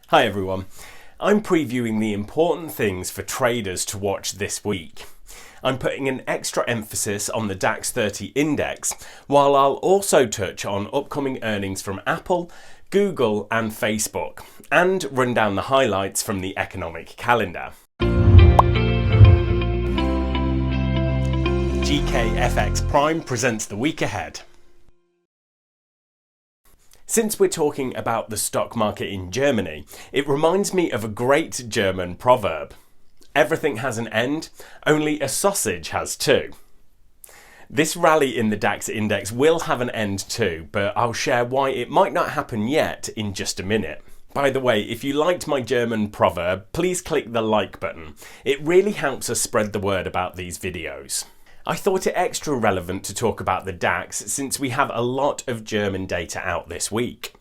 Hi everyone. I'm previewing the important things for traders to watch this week. I'm putting an extra emphasis on the DAX 30 index, while I'll also touch on upcoming earnings from Apple, Google and Facebook, and run down the highlights from the economic calendar. GKFX Prime presents the week ahead. Since we're talking about the stock market in Germany, it reminds me of a great German proverb. Everything has an end, only a sausage has two. This rally in the DAX index will have an end too, but I'll share why it might not happen yet in just a minute. By the way, if you liked my German proverb, please click the like button. It really helps us spread the word about these videos. I thought it extra relevant to talk about the DAX since we have a lot of German data out this week.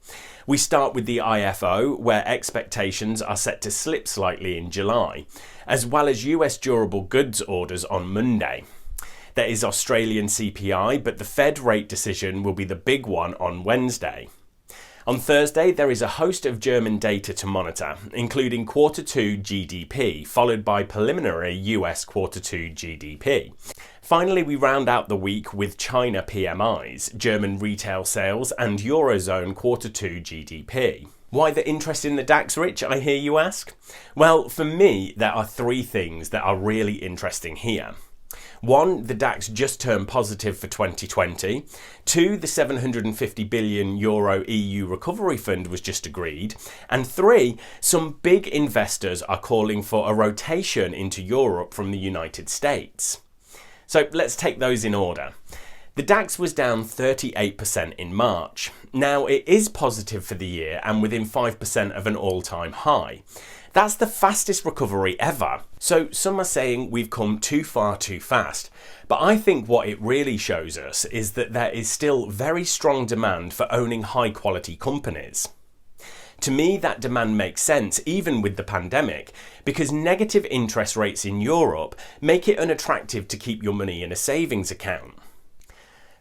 We start with the IFO, where expectations are set to slip slightly in July, as well as US durable goods orders on Monday. There is Australian CPI, but the Fed rate decision will be the big one on Wednesday. On Thursday, there is a host of German data to monitor, including Q2 GDP, followed by preliminary US Q2 GDP. Finally, we round out the week with China PMIs, German retail sales, and Eurozone Q2 GDP. Why the interest in the DAX, Rich, I hear you ask? Well, for me, there are three things that are really interesting here. One, the DAX just turned positive for 2020. Two, the €750 billion EU recovery fund was just agreed. And three, some big investors are calling for a rotation into Europe from the United States. So let's take those in order. The DAX was down 38% in March. Now it is positive for the year and within 5% of an all-time high. That's the fastest recovery ever. So some are saying we've come too far too fast. But I think what it really shows us is that there is still very strong demand for owning high quality companies. To me, that demand makes sense even with the pandemic, because negative interest rates in Europe make it unattractive to keep your money in a savings account.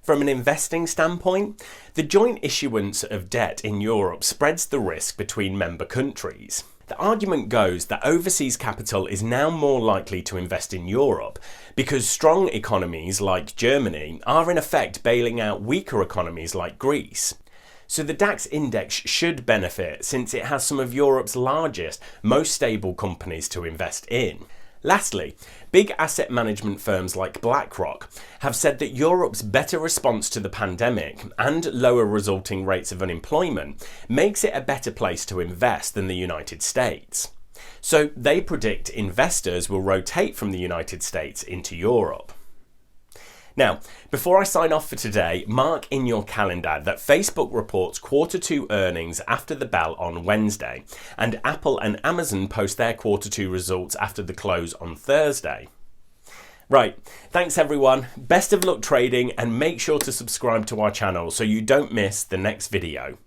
From an investing standpoint, the joint issuance of debt in Europe spreads the risk between member countries. The argument goes that overseas capital is now more likely to invest in Europe because strong economies like Germany are in effect bailing out weaker economies like Greece. So the DAX index should benefit since it has some of Europe's largest, most stable companies to invest in. Lastly, big asset management firms like BlackRock have said that Europe's better response to the pandemic and lower resulting rates of unemployment makes it a better place to invest than the United States. So they predict investors will rotate from the United States into Europe. Now, before I sign off for today, mark in your calendar that Facebook reports Q2 earnings after the bell on Wednesday, and Apple and Amazon post their Q2 results after the close on Thursday. Right, thanks everyone, best of luck trading, and make sure to subscribe to our channel so you don't miss the next video.